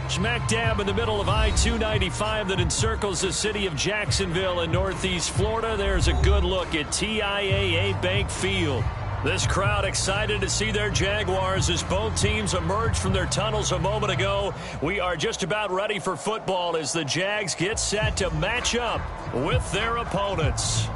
Smack dab in the middle of I-295 that encircles the city of Jacksonville in northeast Florida. There's a good look at TIAA Bank Field. This crowd excited to see their Jaguars as both teams emerged from their tunnels a moment ago. We are just about ready for football as the Jags get set to match up with their opponents.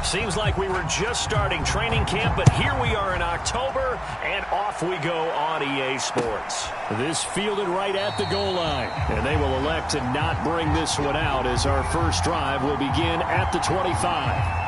Seems like we were just starting training camp, but here we are in October, and off we go on EA Sports. This fielded right at the goal line, and they will elect to not bring this one out as our first drive will begin at the 25.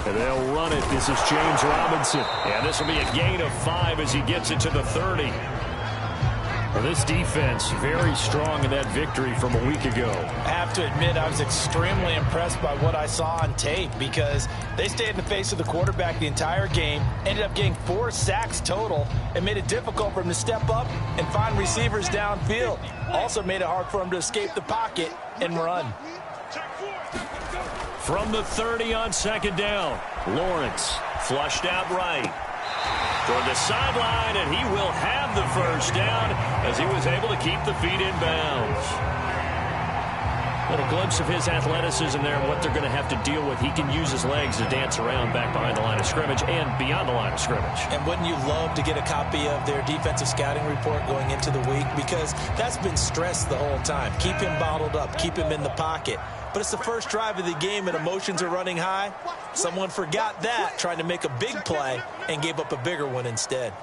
And they'll run it. This is James Robinson. And this will be a gain of 5 as he gets it to the 30. Well, this defense very strong in that victory from a week ago. I have to admit, I was extremely impressed by what I saw on tape because they stayed in the face of the quarterback the entire game, ended up getting 4 sacks total, and made it difficult for him to step up and find receivers downfield. Also made it hard for him to escape the pocket and run. From the 30 on second down, Lawrence flushed out right toward the sideline, and he will have the first down as he was able to keep the feet in bounds. Little glimpse of his athleticism there and what they're going to have to deal with. He can use his legs to dance around back behind the line of scrimmage and beyond the line of scrimmage. And wouldn't you love to get a copy of their defensive scouting report going into the week? Because that's been stressed the whole time. Keep him bottled up. Keep him in the pocket. But it's the first drive of the game and emotions are running high. Someone forgot that, trying to make a big play, and gave up a bigger one instead.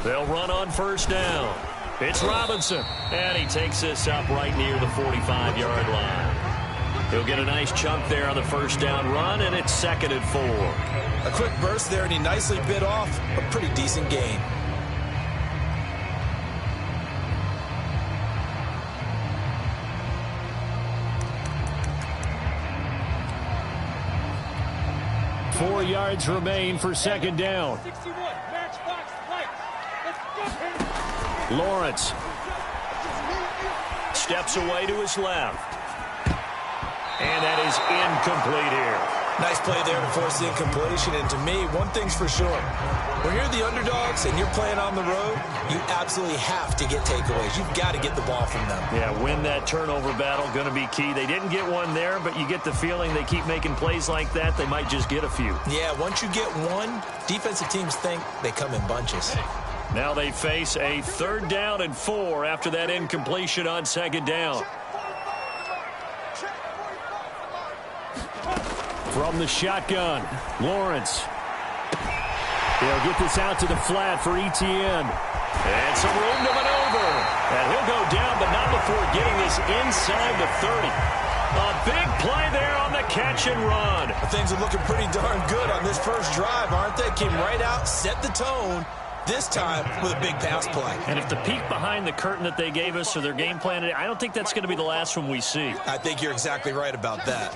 They'll run on first down. It's Robinson, and he takes this up right near the 45-yard line. He'll get a nice chunk there on the first down run, and it's 2nd and 4. A quick burst there, and he nicely bit off a pretty decent gain. Four yards remain for second down. Lawrence steps away to his left. And that is incomplete here. Nice play there to force the incompletion. And to me, one thing's for sure. When you're the underdogs and you're playing on the road, you absolutely have to get takeaways. You've got to get the ball from them. Yeah, win that turnover battle, going to be key. They didn't get one there, but you get the feeling they keep making plays like that, they might just get a few. Yeah, once you get one, defensive teams think they come in bunches. Now they face a 3rd down and 4 after that incompletion on second down. From the shotgun, Lawrence. He'll get this out to the flat for Etienne. And some room to maneuver. And he'll go down, but not before getting this inside the 30. A big play there on the catch and run. Things are looking pretty darn good on this first drive, aren't they? Came right out, set the tone, this time with a big pass play. And if the peek behind the curtain that they gave us or their game plan, I don't think that's going to be the last one we see. I think you're exactly right about that.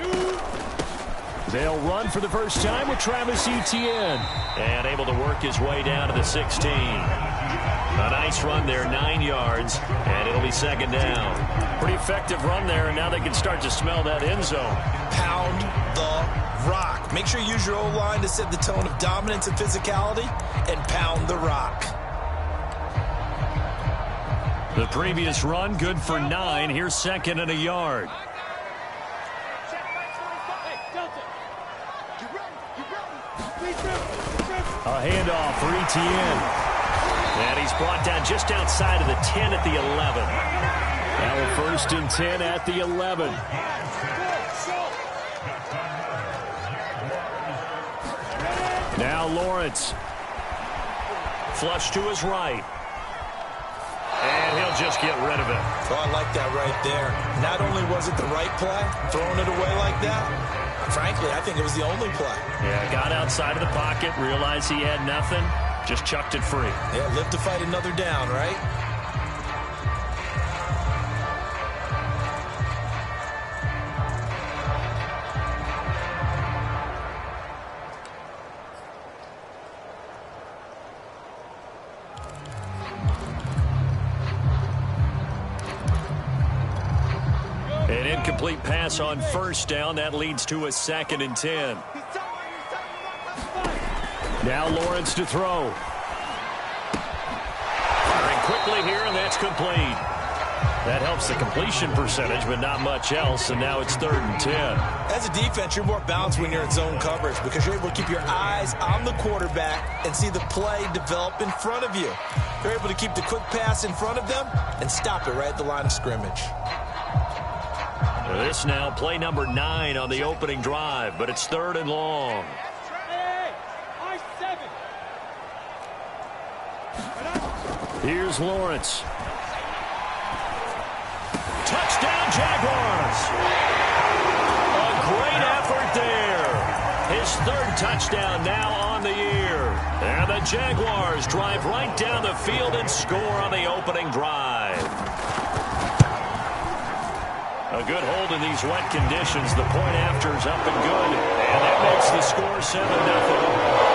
They'll run for the first time with Travis Etienne. And able to work his way down to the 16. A nice run there, 9 yards, and it'll be second down. Pretty effective run there, and now they can start to smell that end zone. Pound the rock. Make sure you use your O-line to set the tone of dominance and physicality, and pound the rock. The previous run, good for 9. Here's second and a yard. A handoff for Etienne. And he's brought down just outside of the 10 at the 11. Now a 1st and 10 at the 11. Now Lawrence. Flush to his right. And he'll just get rid of it. Oh, I like that right there. Not only was it the right play, throwing it away like that, frankly, I think it was the only play. Yeah, got outside of the pocket, realized he had nothing, just chucked it free. Yeah, live to fight another down, right? An incomplete pass on 1st down. That leads to a 2nd and 10. Now Lawrence to throw. Firing quickly here, and that's complete. That helps the completion percentage, but not much else, and now it's 3rd and 10. As a defense, you're more balanced when you're in zone coverage because you're able to keep your eyes on the quarterback and see the play develop in front of you. You're able to keep the quick pass in front of them and stop it right at the line of scrimmage. This now play number 9 on the opening drive, but it's 3rd and long. Here's Lawrence. Touchdown, Jaguars! A great effort there. His 3rd touchdown now on the year. And the Jaguars drive right down the field and score on the opening drive. A good hold in these wet conditions. The point after is up and good. And that makes the score 7-0.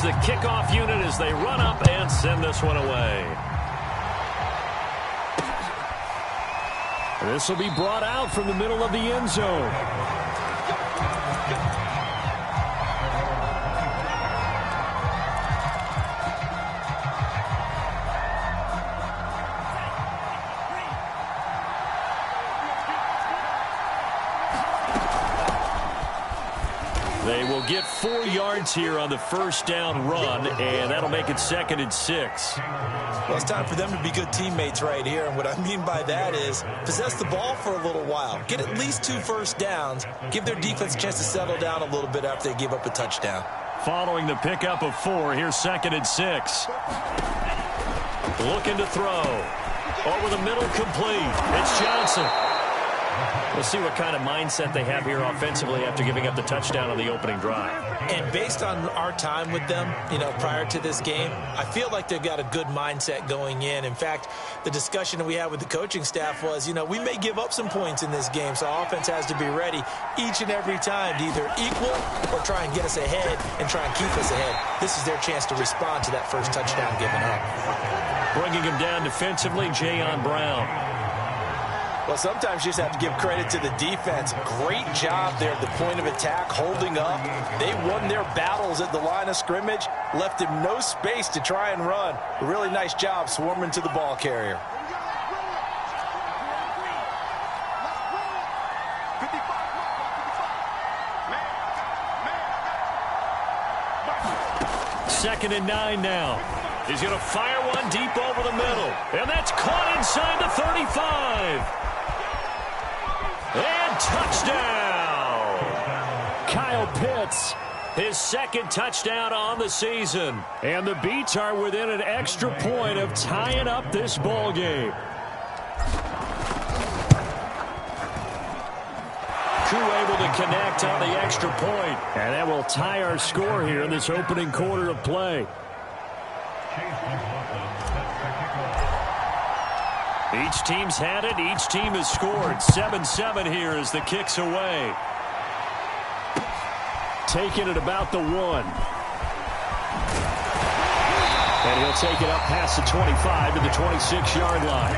The kickoff unit as they run up and send this one away. This will be brought out from the middle of the end zone. They will get 4 yards here on the 1st down run, and that'll make it 2nd and 6. Well, it's time for them to be good teammates right here, and what I mean by that is possess the ball for a little while. Get at least 2 first downs. Give their defense a chance to settle down a little bit after they give up a touchdown. Following the pickup of 4, here's 2nd and 6. Looking to throw. Over the middle, complete. It's Johnson. We'll see what kind of mindset they have here offensively after giving up the touchdown on the opening drive. And based on our time with them, prior to this game, I feel like they've got a good mindset going in. In fact, the discussion that we had with the coaching staff was, we may give up some points in this game, so our offense has to be ready each and every time to either equal or try and get us ahead and try and keep us ahead. This is their chance to respond to that first touchdown given up. Bringing him down defensively, Jayon Brown. Well, sometimes you just have to give credit to the defense. Great job there at the point of attack, holding up. They won their battles at the line of scrimmage, left him no space to try and run. A really nice job swarming to the ball carrier. Second and 9 now. He's going to fire one deep over the middle. And that's caught inside the 35. And touchdown! Kyle Pitts, his 2nd touchdown on the season. And the Beats are within an extra point of tying up this ball game. Koo able to connect on the extra point. And that will tie our score here in this opening quarter of play. Each team's had it. Each team has scored. 7-7 here as the kick's away. Taking it about the 1. And he'll take it up past the 25 to the 26-yard line.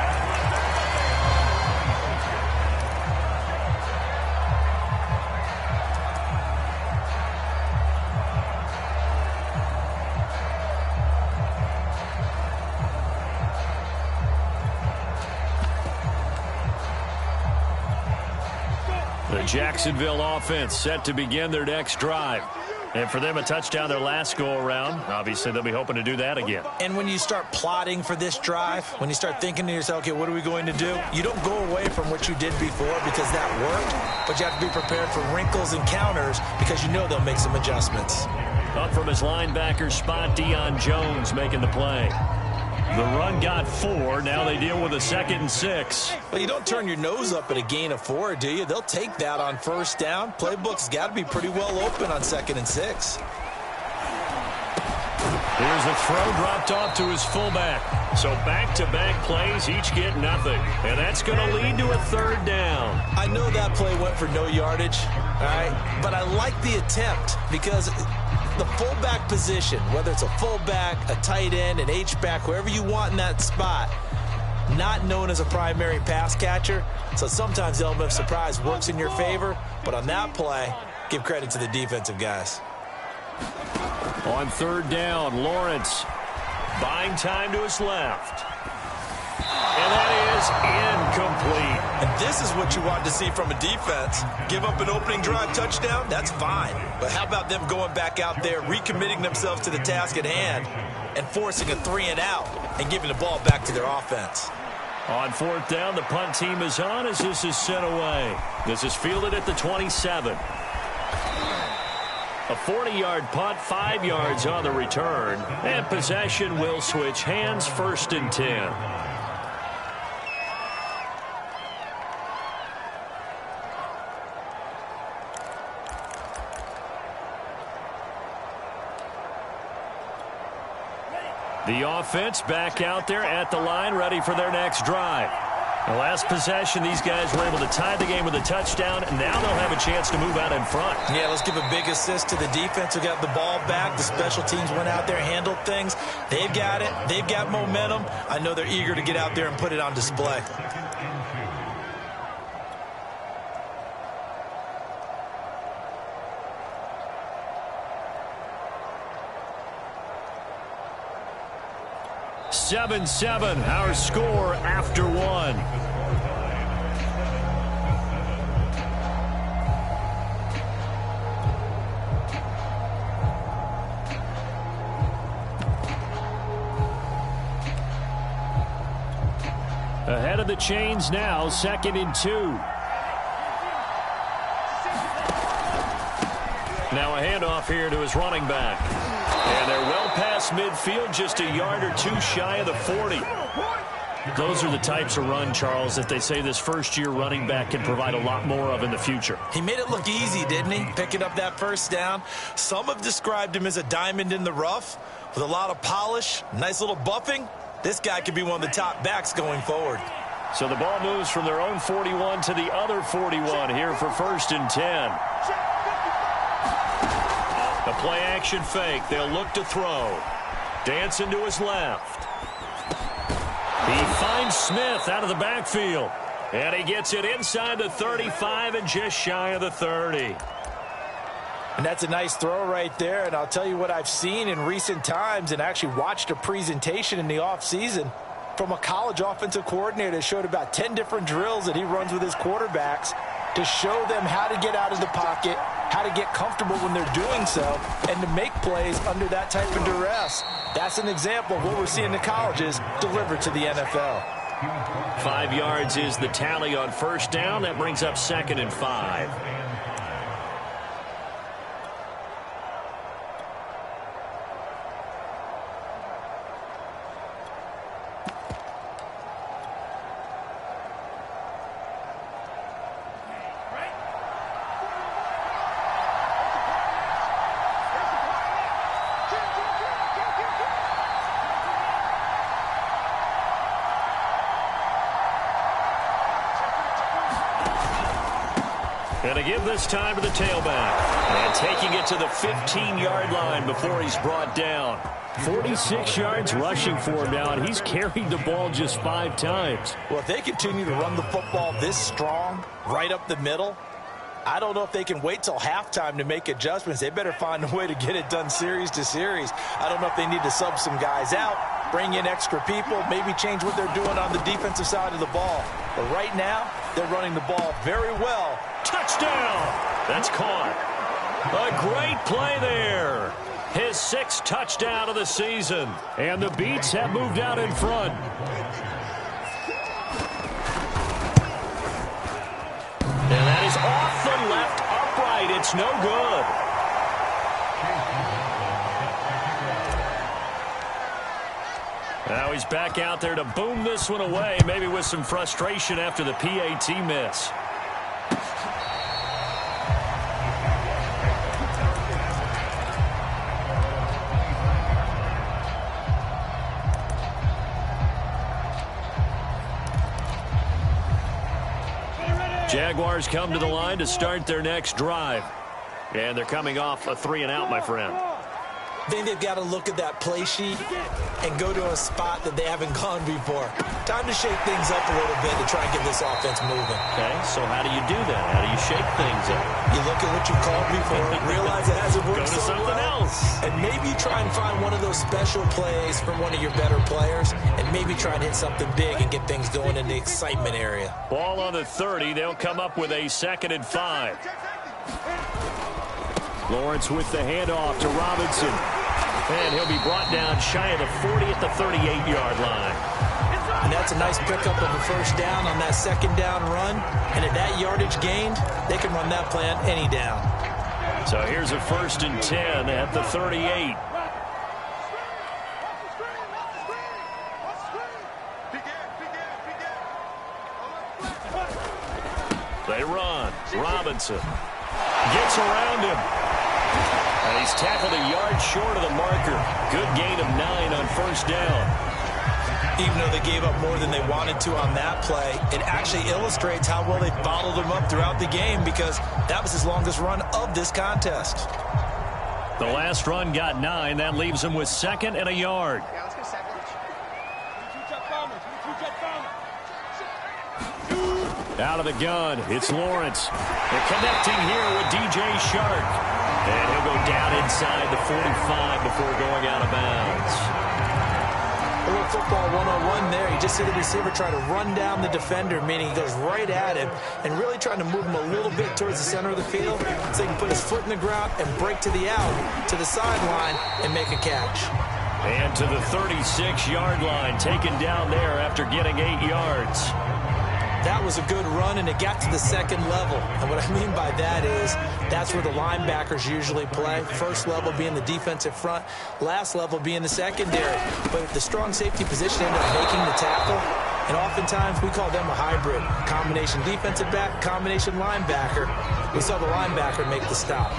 The Jacksonville offense set to begin their next drive. And for them, a touchdown their last go-around. Obviously, they'll be hoping to do that again. And when you start plotting for this drive, when you start thinking to yourself, okay, what are we going to do? You don't go away from what you did before because that worked, but you have to be prepared for wrinkles and counters because you know they'll make some adjustments. Up from his linebacker spot, Deion Jones making the play. The run got 4. Now they deal with a 2nd and 6. Well, you don't turn your nose up at a gain of 4, do you? They'll take that on first down. Playbook's got to be pretty well open on 2nd and 6. Here's a throw dropped off to his fullback. So back-to-back plays, each get nothing. And that's going to lead to a 3rd down. I know that play went for no yardage, all right? But I like the attempt because the fullback position, whether it's a fullback, a tight end, an H-back, whoever you want in that spot, not known as a primary pass catcher. So sometimes the element of surprise works in your favor. But on that play, give credit to the defensive guys. On 3rd down, Lawrence buying time to his left. And that is incomplete. And this is what you want to see from a defense. Give up an opening drive touchdown, that's fine. But how about them going back out there, recommitting themselves to the task at hand, and forcing a 3-and-out and giving the ball back to their offense. On 4th down, the punt team is on as this is sent away. This is fielded at the 27. A 40-yard punt, 5 yards on the return. And possession will switch hands, 1st and 10. The offense back out there at the line, ready for their next drive. The last possession, these guys were able to tie the game with a touchdown, and now they'll have a chance to move out in front. Yeah, let's give a big assist to the defense who got the ball back. The special teams went out there, handled things. They've got it. They've got momentum. I know they're eager to get out there and put it on display. Seven, our score after 1. Ahead of the chains now, 2nd and 2. Now a handoff here to his running back. And they're well past midfield, just a yard or 2 shy of the 40. Those are the types of run, Charles, that they say this first-year running back can provide a lot more of in the future. He made it look easy, didn't he? Picking up that first down. Some have described him as a diamond in the rough with a lot of polish, nice little buffing. This guy could be one of the top backs going forward. So the ball moves from their own 41 to the other 41 here for 1st and 10. The play-action fake. They'll look to throw. Dancing to his left. He finds Smith out of the backfield. And he gets it inside the 35 and just shy of the 30. And that's a nice throw right there. And I'll tell you what I've seen in recent times and actually watched a presentation in the offseason from a college offensive coordinator that showed about 10 different drills that he runs with his quarterbacks to show them how to get out of the pocket, how to get comfortable when they're doing so, and to make plays under that type of duress. That's an example of what we're seeing in the colleges delivered to the NFL. 5 yards is the tally on 1st down. That brings up 2nd and 5. And to give this time to the tailback. And taking it to the 15-yard line before he's brought down. 46 yards rushing for him now, and he's carried the ball just 5 times. Well, if they continue to run the football this strong, right up the middle, I don't know if they can wait till halftime to make adjustments. They better find a way to get it done series to series. I don't know if they need to sub some guys out, bring in extra people, maybe change what they're doing on the defensive side of the ball. But right now, they're running the ball very well. touchdown. That's caught. A great play there. His 6th touchdown of the season. And the Beats have moved out in front. And that is off the left upright. It's no good. Now he's back out there to boom this one away, maybe with some frustration after the PAT miss. Jaguars come to the line to start their next drive. And they're coming off a 3-and-out, my friend. I think they've got to look at that play sheet and go to a spot that they haven't gone before. Time to shake things up a little bit to try and get this offense moving. Okay, so how do you do that? How do you shake things up? You look at what you've called before, realize it hasn't worked Go to so something well, else. and maybe you try and find one of those special plays from one of your better players, and maybe try and hit something big and get things going in the excitement area. Ball on the 30. They'll come up with a 2nd and 5. Lawrence with the handoff to Robinson. And he'll be brought down shy of the 40 at the 38-yard line. And that's a nice pickup of a first down on that 2nd down run. And at that yardage gained, they can run that play on any down. So here's a 1st and 10 at the 38. They run. Robinson gets around him. And he's tackled a yard short of the marker. Good gain of 9 on 1st down. Even though they gave up more than they wanted to on that play, it actually illustrates how well they bottled him up throughout the game, because that was his longest run of this contest. The last run got 9. That leaves him with 2nd and a yard. Out of the gun, it's Lawrence. They're connecting here with DJ Shark. And he'll go down inside the 45 before going out of bounds. A little football 101 there. You just see the receiver try to run down the defender, meaning he goes right at him and really trying to move him a little bit towards the center of the field so he can put his foot in the ground and break to the out, to the sideline, and make a catch. And to the 36-yard line, taken down there after getting 8 yards. That was a good run, and it got to the 2nd level. And what I mean by that is that's where the linebackers usually play. First level being the defensive front, last level being the secondary. But the strong safety position ended up making the tackle, and oftentimes we call them a hybrid. Combination defensive back, combination linebacker. We saw the linebacker make the stop.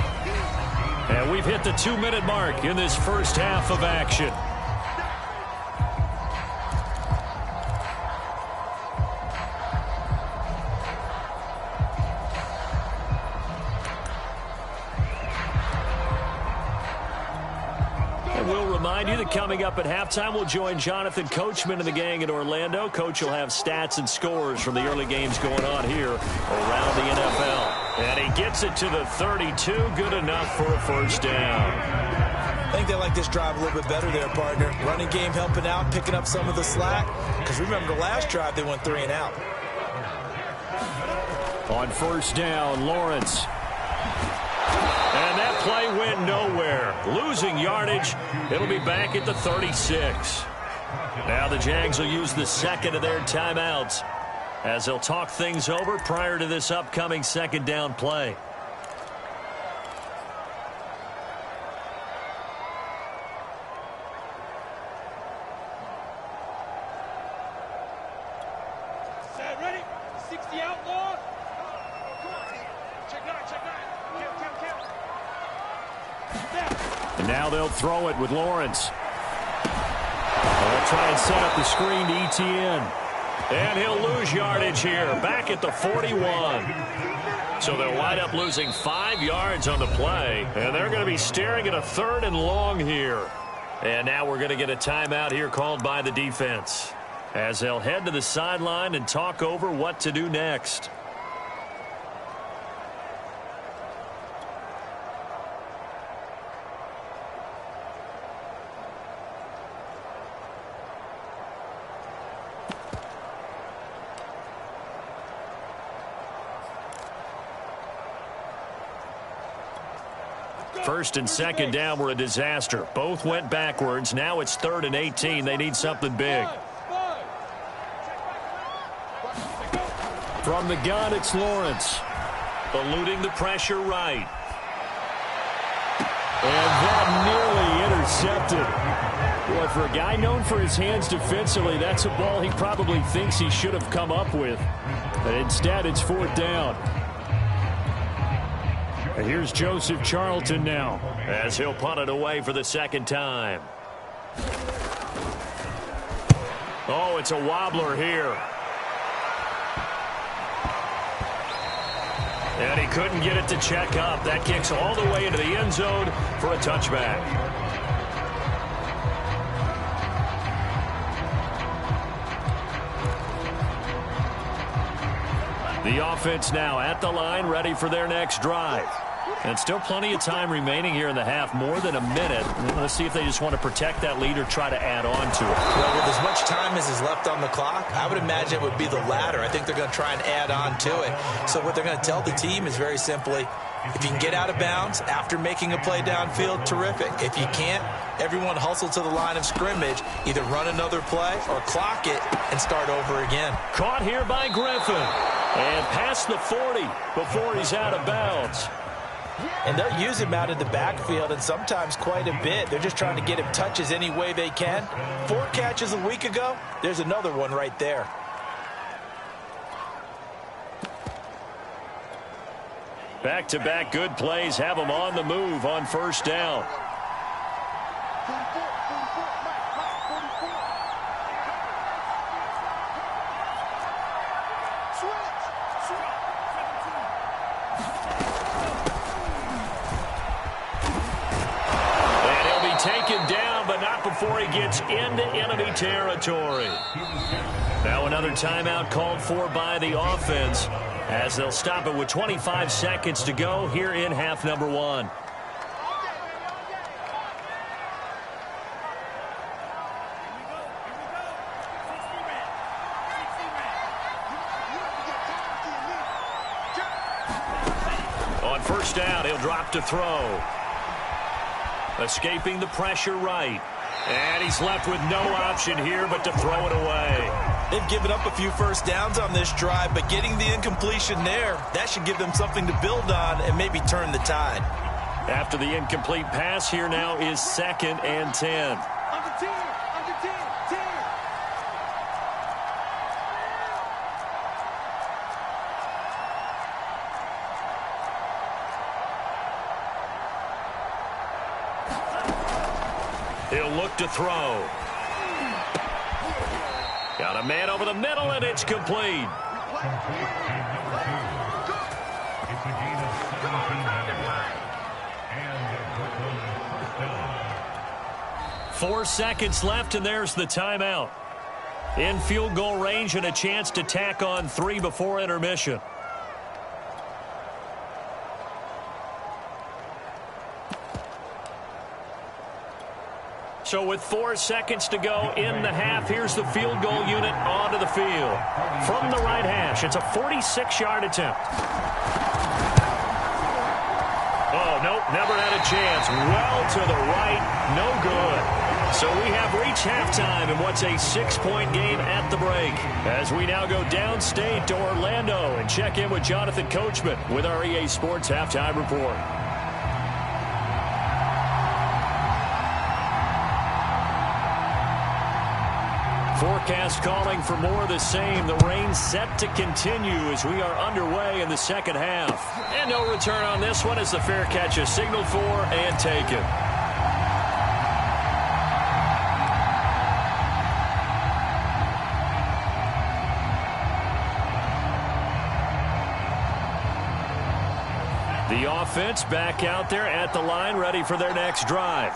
And we've hit the 2-minute mark in this first half of action. Remind you that coming up at halftime, we'll join Jonathan Coachman and the gang in Orlando. Coach will have stats and scores from the early games going on here around the NFL. And he gets it to the 32. Good enough for a 1st down. I think they like this drive a little bit better there, partner. Running game helping out, picking up some of the slack. Because remember, the last drive, they went 3-and-out. On 1st down, Lawrence. And that play went nowhere. Losing yardage. It'll be back at the 36. Now the Jags will use the 2nd of their timeouts as they'll talk things over prior to this upcoming 2nd down play. Ready? 60 outlaw. Come on. Check 9. And now they'll throw it with Lawrence. They'll try and set up the screen to Etienne. And he'll lose yardage here, back at the 41. So they'll wind up losing 5 yards on the play. And they're going to be staring at a 3rd and long here. And now we're going to get a timeout here called by the defense, as they'll head to the sideline and talk over what to do next. First and second down were a disaster. Both went backwards. Now it's 3rd and 18. They need something big. From the gun, it's Lawrence. Eluding the pressure right. And that nearly intercepted. Boy, for a guy known for his hands defensively, that's a ball he probably thinks he should have come up with. But instead, it's 4th down. And here's Joseph Charlton now, as he'll punt it away for the second time. Oh, it's a wobbler here. And he couldn't get it to check up. That kicks all the way into the end zone for a touchback. The offense now at the line, ready for their next drive. And still plenty of time remaining here in the half, more than a minute. We'll see if they just want to protect that lead or try to add on to it. Well, with as much time as is left on the clock, I would imagine it would be the latter. I think they're going to try and add on to it. So what they're going to tell the team is very simply, if you can get out of bounds after making a play downfield, terrific. If you can't, everyone hustle to the line of scrimmage, either run another play or clock it and start over again. Caught here by Griffin. And past the 40 before he's out of bounds. And they'll use him out in the backfield, and sometimes quite a bit. They're just trying to get him touches any way they can. 4 catches a week ago. There's another one right there. Back-to-back good plays have him on the move on first down. Taken down, but not before he gets into enemy territory. Now another timeout called for by the offense as they'll stop it with 25 seconds to go here in half number 1. On first down, he'll drop to throw. Escaping the pressure right. And he's left with no option here but to throw it away. They've given up a few first downs on this drive, but getting the incompletion there, that should give them something to build on and maybe turn the tide. After the incomplete pass, here now is 2nd and 10. He'll look to throw. Got a man over the middle, and it's complete. Four seconds left, and there's the timeout. In field goal range and a chance to tack on 3 before intermission. So with 4 seconds to go in the half, here's the field goal unit onto the field. From the right hash, it's a 46-yard attempt. Oh, nope, never had a chance. Well to the right, no good. So we have reached halftime in what's a 6-point game at the break. As we now go downstate to Orlando and check in with Jonathan Coachman with our EA Sports Halftime Report. Forecast calling for more of the same. The rain set to continue as we are underway in the second half. And no return on this one as the fair catch is signaled for and taken. The offense back out there at the line, ready for their next drive.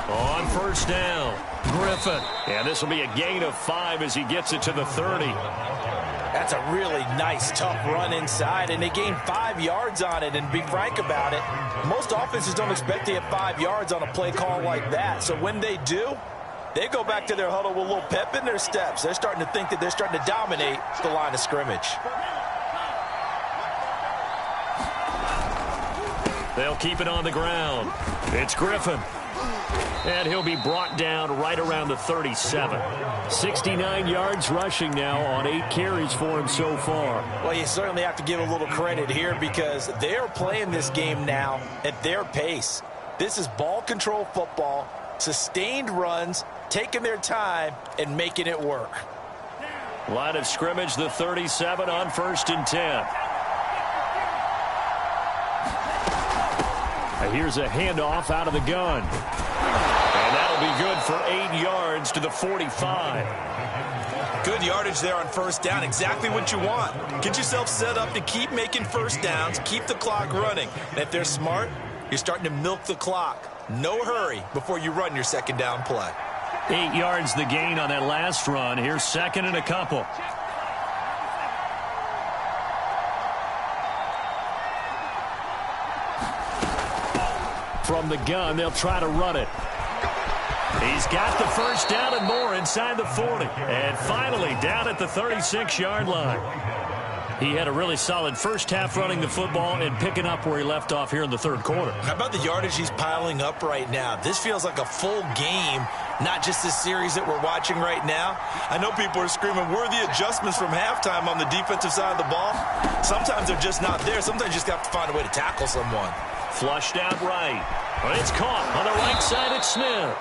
On first down, Griffin. And this will be a gain of 5 as he gets it to the 30. That's a really nice, tough run inside, and they gained 5 yards on it. And be frank about it, most offenses don't expect to get 5 yards on a play call like that. So when they do, they go back to their huddle with a little pep in their steps. They're starting to think that they're starting to dominate the line of scrimmage. They'll keep it on the ground. It's Griffin. And he'll be brought down right around the 37. 69 yards rushing now on 8 carries for him so far. Well, you certainly have to give a little credit here because they're playing this game now at their pace. This is ball control football, sustained runs, taking their time, and making it work. Line of scrimmage, the 37 on 1st and 10. Here's a handoff out of the gun. And that'll be good for 8 yards to the 45. Good yardage there on 1st down. Exactly what you want. Get yourself set up to keep making 1st downs, keep the clock running. And if they're smart, you're starting to milk the clock. No hurry before you run your 2nd down play. 8 yards the gain on that last run. Here's 2nd and a couple. From the gun, they'll try to run it. He's got the 1st down and more inside the 40. And finally down at the 36-yard line. He had a really solid first half running the football and picking up where he left off here in the 3rd quarter. How about the yardage he's piling up right now? This feels like a full game, not just this series that we're watching right now. I know people are screaming, where are the adjustments from halftime on the defensive side of the ball? Sometimes they're just not there. Sometimes you just have to find a way to tackle someone. Flushed out right. But it's caught on the right side at Smith.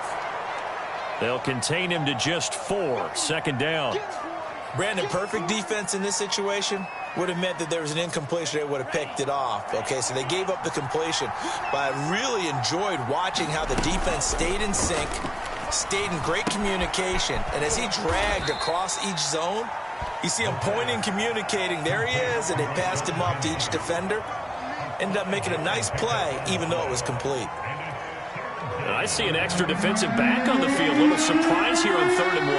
They'll contain him to just 4. 2nd down. Brandon, perfect defense in this situation would have meant that there was an incompletion. They would have picked it off. Okay, so they gave up the completion. But I really enjoyed watching how the defense stayed in sync, stayed in great communication. And as he dragged across each zone, you see him pointing, communicating. There he is, and they passed him off to each defender. Ended up making a nice play, even though it was complete. And I see an extra defensive back on the field. A little surprise here on 3rd and 1.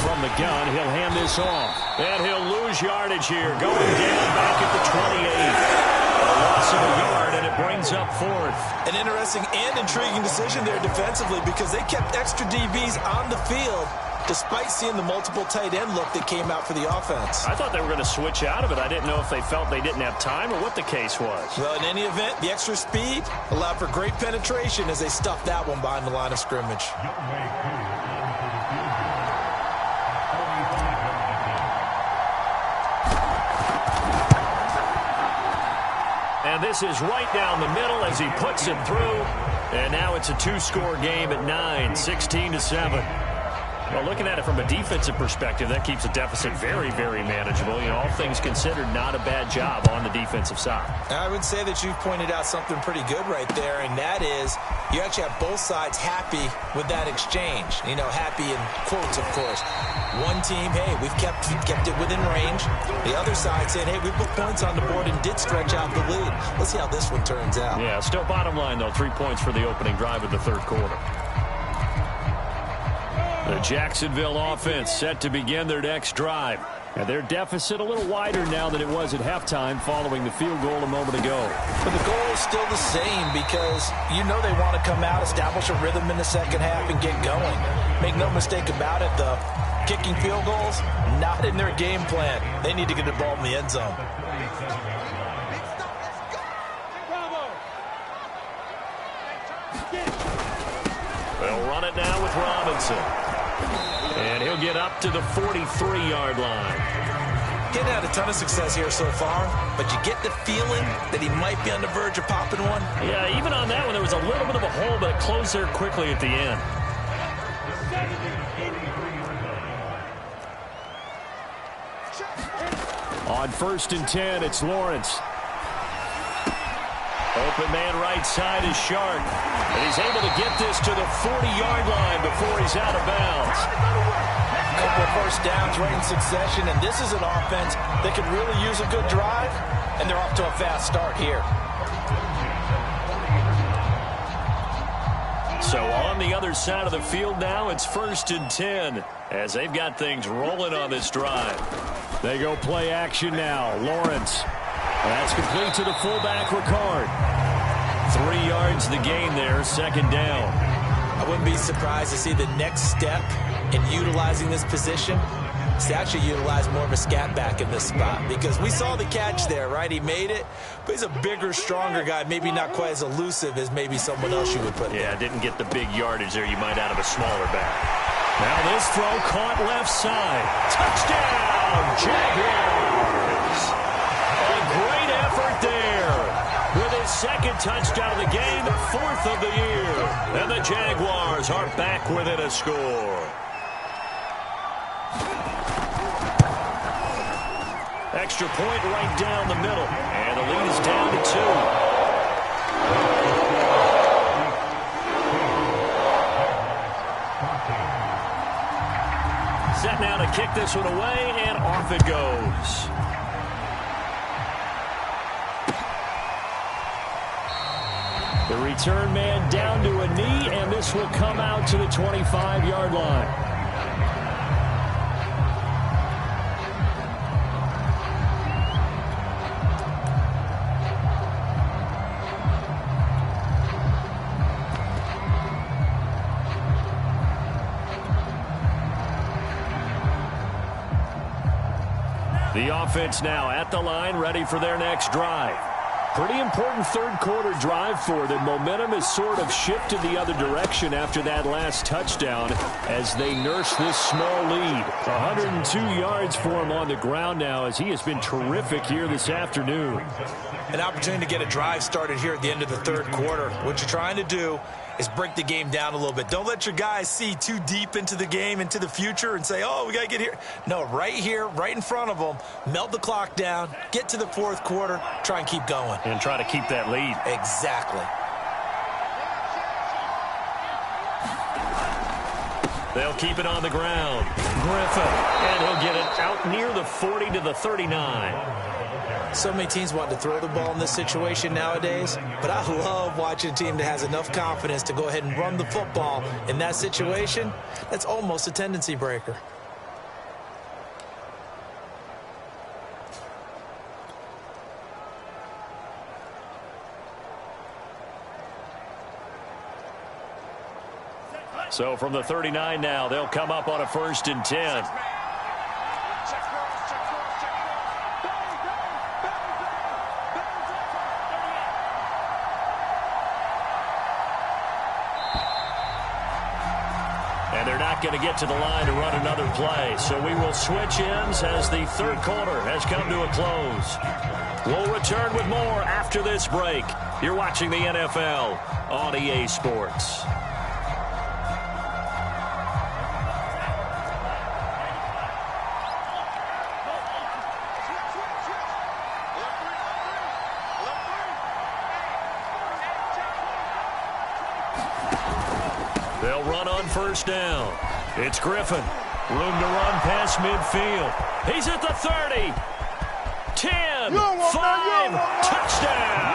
From the gun, he'll hand this off. And he'll lose yardage here. Going down back at the 28. A loss of a yard, and it brings up 4th. An interesting and intriguing decision there defensively because they kept extra DBs on the field despite seeing the multiple tight end look that came out for the offense. I thought they were going to switch out of it. I didn't know if they felt they didn't have time or what the case was. Well, in any event, the extra speed allowed for great penetration as they stuffed that one behind the line of scrimmage. And this is right down the middle as he puts it through. And now it's a 2-score game at 9, 16-7. Well, looking at it from a defensive perspective, that keeps the deficit very, very manageable. You know, all things considered, not a bad job on the defensive side. I would say that you've pointed out something pretty good right there, and that is you actually have both sides happy with that exchange. You know, happy in quotes, of course. One team, hey, we've kept it within range. The other side saying, hey, we put points on the board and did stretch out the lead. Let's see how this one turns out. Yeah, still bottom line, though, 3 points for the opening drive of the 3rd quarter. The Jacksonville offense set to begin their next drive. And their deficit a little wider now than it was at halftime following the field goal a moment ago. But the goal is still the same because you know they want to come out, establish a rhythm in the 2nd half, and get going. Make no mistake about it, though. Kicking field goals, not in their game plan. They need to get the ball in the end zone. They'll run it now with Robinson. And he'll get up to the 43-yard line. Getting had a ton of success here so far, but you get the feeling that he might be on the verge of popping one. Yeah, even on that one, there was a little bit of a hole, but it closed there quickly at the end. On 1st and 10, it's Lawrence. Open man right side is Sharp. And he's able to get this to the 40-yard line before he's out of bounds. A couple of 1st downs right in succession, and this is an offense that could really use a good drive, and they're off to a fast start here. So on the other side of the field now, it's 1st and 10 as they've got things rolling on this drive. They go play action now. Lawrence. That's complete to the fullback, Ricard. 3 yards the gain there, 2nd down. I wouldn't be surprised to see the next step in utilizing this position He actually utilized more of a scat back in this spot because we saw the catch there, right? He made it, but he's a bigger, stronger guy, maybe not quite as elusive as maybe someone else you would put there. Yeah, didn't get the big yardage there you might out of a smaller back. Now this throw caught left side. Touchdown, Jaguars! A great effort there. With his second touchdown of the game, 4th of the year. And the Jaguars are back within a score. Extra point right down the middle. And the lead is down to 2. Set now to kick this one away, and off it goes. The return man down to a knee, and this will come out to the 25-yard line. The offense now at the line, ready for their next drive. Pretty important third-quarter drive for them. Momentum has sort of shifted the other direction after that last touchdown as they nurse this small lead. 102 yards for him on the ground now as he has been terrific here this afternoon. An opportunity to get a drive started here at the end of the third quarter. What you're trying to do is break the game down a little bit. Don't let your guys see too deep into the game, into the future, and say, oh, we got to get here. No, right here, right in front of them, melt the clock down, get to the fourth quarter, try and keep going. And try to keep that lead. Exactly. They'll keep it on the ground. Griffin, and he'll get it out near the 40 to the 39. So many teams want to throw the ball in this situation nowadays, but I love watching a team that has enough confidence to go ahead and run the football in that situation. That's almost a tendency breaker. So from the 39 now, they'll come up on a 1st and 10. And they're not going to get to the line to run another play. So we will switch ends as the third quarter has come to a close. We'll return with more after this break. You're watching the NFL on EA Sports. They'll run on 1st down. It's Griffin. Room to run past midfield. He's at the 30. 10. 5. Touchdown.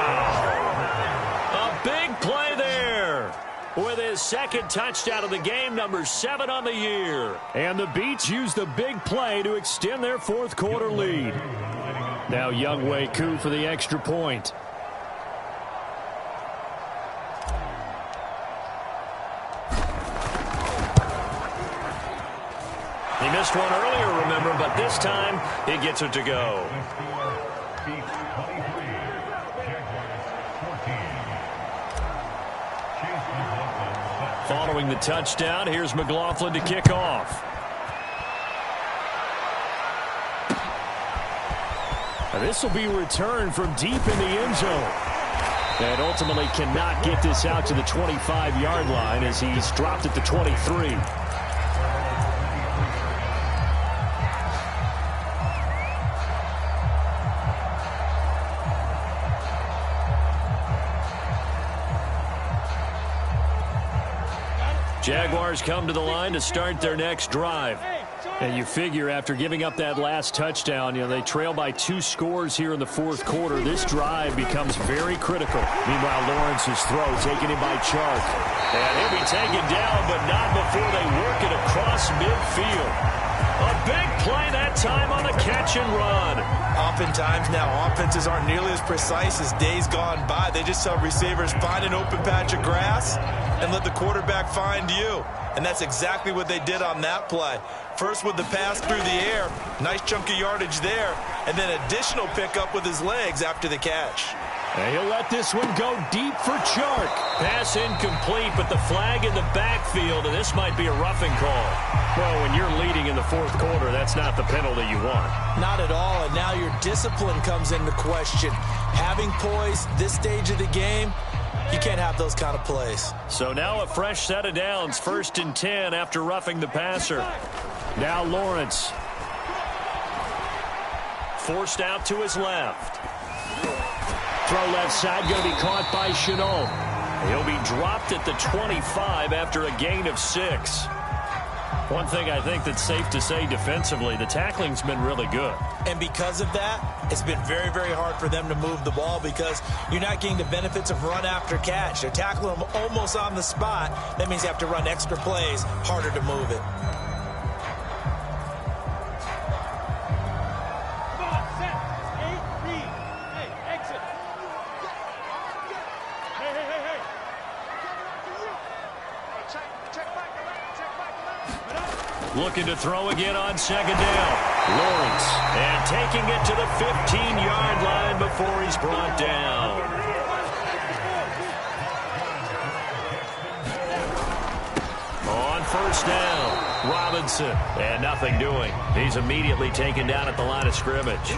A big play there. With his second touchdown of the game, number 7 on the year. And the Beats use the big play to extend their fourth quarter lead. Now Younghoe Koo for the extra point. He missed one earlier, remember, but this time he gets it to go. Following the touchdown, here's McLaughlin to kick off. This will be returned from deep in the end zone. And ultimately cannot get this out to the 25-yard line as he's dropped at the 23. Jaguars come to the line to start their next drive. And you figure after giving up that last touchdown, they trail by 2 scores here in the fourth quarter. This drive becomes very critical. Meanwhile, Lawrence's throw taken in by Chark. And he'll be taken down, but not before they work it across midfield. A big play that time on a catch and run. Oftentimes now, offenses aren't nearly as precise as days gone by. They just saw receivers find an open patch of grass, and let the quarterback find you. And that's exactly what they did on that play. First with the pass through the air, nice chunk of yardage there, and then additional pickup with his legs after the catch. And he'll let this one go deep for Chark. Pass incomplete, but the flag in the backfield, and this might be a roughing call. Well, when you're leading in the fourth quarter, that's not the penalty you want. Not at all, and now your discipline comes into question. Having poise this stage of the game, you can't have those kind of plays. So now a fresh set of downs, 1st and 10 after roughing the passer. Now Lawrence. Forced out to his left. Throw left side, going to be caught by Shenault. He'll be dropped at the 25 after a gain of 6. One thing I think that's safe to say defensively, the tackling's been really good. And because of that, it's been very, very hard for them to move the ball because you're not getting the benefits of run after catch. They're tackling them almost on the spot. That means you have to run extra plays, harder to move it. Looking to throw again on 2nd down. Lawrence, and taking it to the 15-yard line before he's brought down. On 1st down, Robinson, and nothing doing. He's immediately taken down at the line of scrimmage.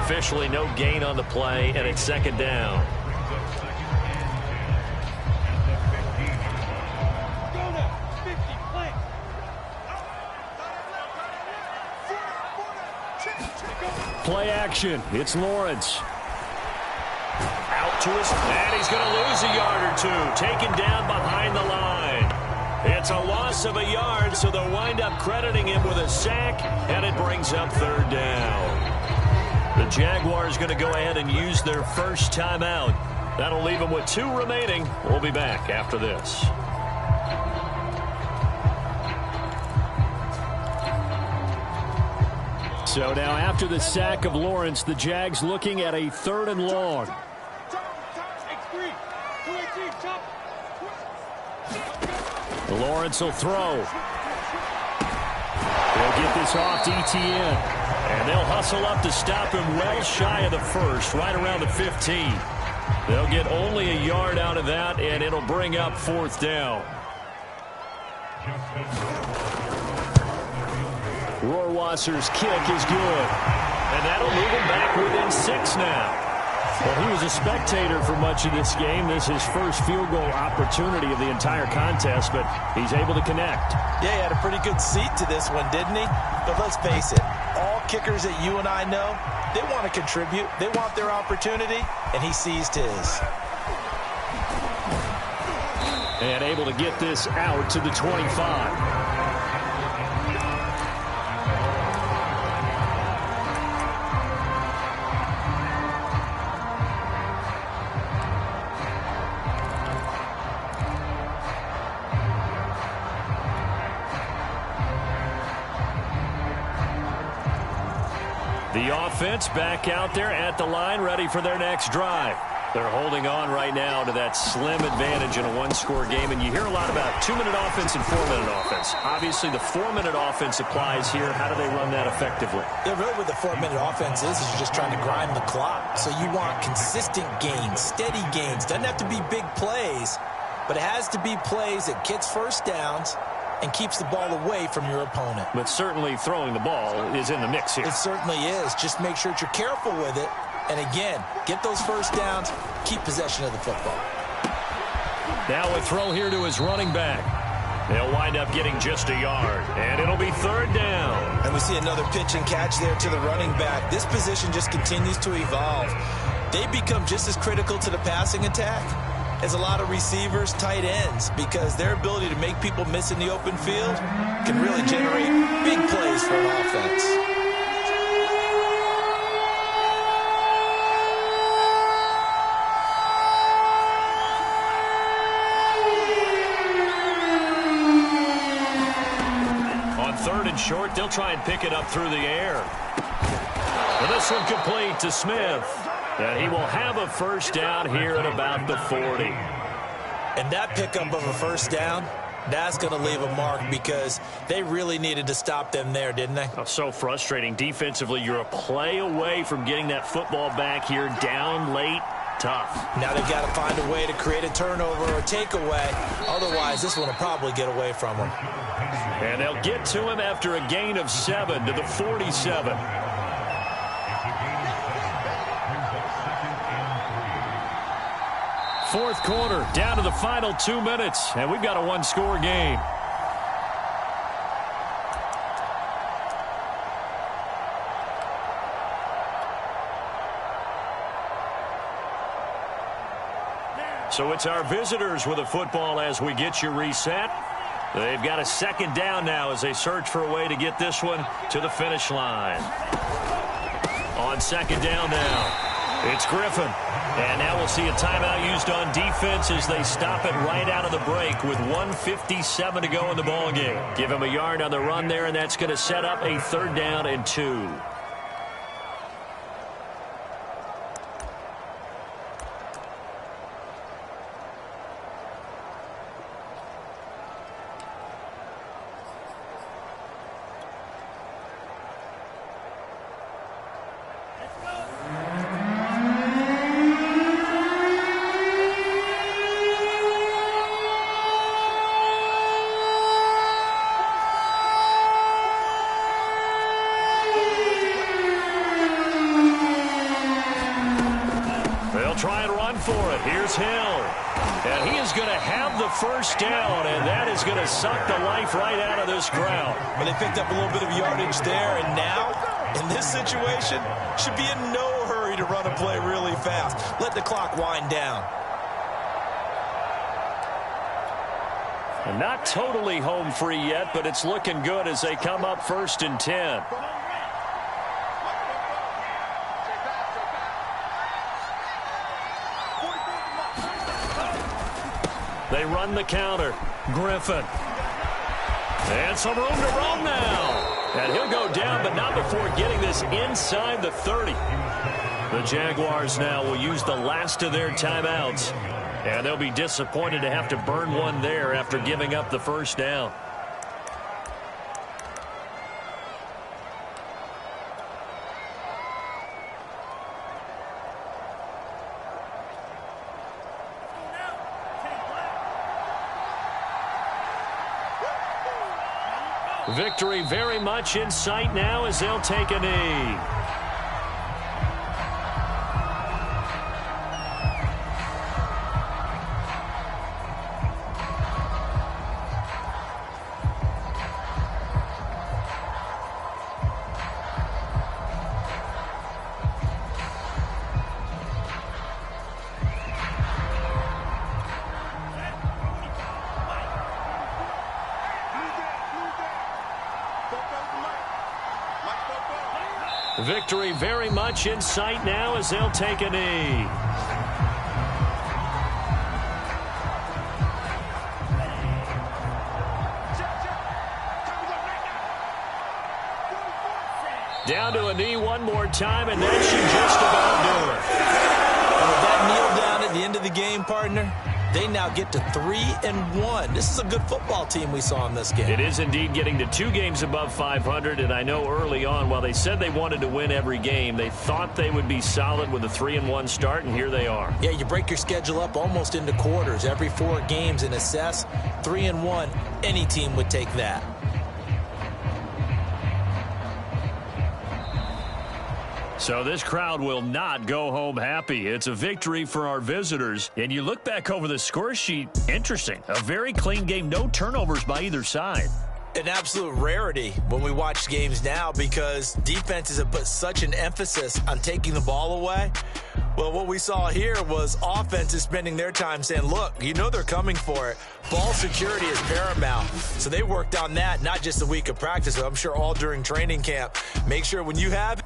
Officially no gain on the play, and it's 2nd down. Play action. It's Lawrence. Out to his, and he's going to lose a yard or two. Taken down behind the line. It's a loss of a yard, so they'll wind up crediting him with a sack, and it brings up 3rd down. The Jaguars going to go ahead and use their first timeout. That'll leave them with 2 remaining. We'll be back after this. So now after the sack of Lawrence, the Jags looking at a 3rd and long. Lawrence will throw. They'll get this off to Etienne. And they'll hustle up to stop him well shy of the 1st, right around the 15. They'll get only a yard out of that, and it'll bring up 4th down. Rohrwasser's kick is good. And that'll move him back within 6 now. Well, he was a spectator for much of this game. This is his first field goal opportunity of the entire contest, but he's able to connect. Yeah, he had a pretty good seat to this one, didn't he? But let's face it, all kickers that you and I know, they want to contribute. They want their opportunity, and he seized his. And able to get this out to the 25. The offense back out there at the line, ready for their next drive. They're holding on right now to that slim advantage in a 1-score game, and you hear a lot about 2-minute offense and 4-minute offense. Obviously, the 4-minute offense applies here. How do they run that effectively? Yeah, really what the 4-minute offense is you're just trying to grind the clock. So you want consistent gains, steady gains. Doesn't have to be big plays, but it has to be plays that gets first downs and keeps the ball away from your opponent. But certainly throwing the ball is in the mix here. It certainly is. Just make sure that you're careful with it. And again, get those first downs, keep possession of the football. Now a throw here to his running back. They'll wind up getting just a yard, and it'll be 3rd down. And we see another pitch and catch there to the running back. This position just continues to evolve. They become just as critical to the passing attack as a lot of receivers, tight ends, because their ability to make people miss in the open field can really generate big plays for an offense. On 3rd and short, they'll try and pick it up through the air. And this one complete to Smith. And he will have a first down here at about the 40. And that pickup of a first down, that's going to leave a mark because they really needed to stop them there, didn't they? Oh, so frustrating. Defensively, you're a play away from getting that football back here, down late. Tough. Now they've got to find a way to create a turnover or takeaway. Otherwise, this one will probably get away from them. And they'll get to him after a gain of 7 to the 47. Fourth quarter, down to the final 2 minutes, and we've got a one-score game. So it's our visitors with a football as we get you reset. They've got a second down now as they search for a way to get this one to the finish line. On second down now, it's Griffin. And now we'll see a timeout used on defense as they stop it right out of the break with 1:57 to go in the ballgame. Give him a yard on the run there, and that's going to set up a 3rd down and 2. And he is going to have the first down, and that is going to suck the life right out of this crowd. Well, they picked up a little bit of yardage there, and now, in this situation, should be in no hurry to run a play really fast. Let the clock wind down. And not totally home free yet, but it's looking good as they come up 1st and 10. They run the counter. Griffin. And some room to roam now. And he'll go down, but not before getting this inside the 30. The Jaguars now will use the last of their timeouts. And they'll be disappointed to have to burn one there after giving up the first down. Victory very much in sight now as they'll take a knee. Victory very much in sight now as they'll take a knee. Down to a knee one more time, and that should just about do it. And with that kneel down at the end of the game, partner, they now get to 3-1. This is a good football team we saw in this game. It is indeed getting to 2 games above 500, and I know early on, while they said they wanted to win every game, they thought they would be solid with a 3-1 start, and here they are. Yeah, you break your schedule up almost into quarters, every 4 games, and assess 3-1. Any team would take that. So this crowd will not go home happy. It's a victory for our visitors. And you look back over the score sheet, interesting. A very clean game, no turnovers by either side. An absolute rarity when we watch games now because defenses have put such an emphasis on taking the ball away. Well, what we saw here was offenses spending their time saying, look, you know they're coming for it. Ball security is paramount. So they worked on that, not just a week of practice, but I'm sure all during training camp. Make sure when you have it,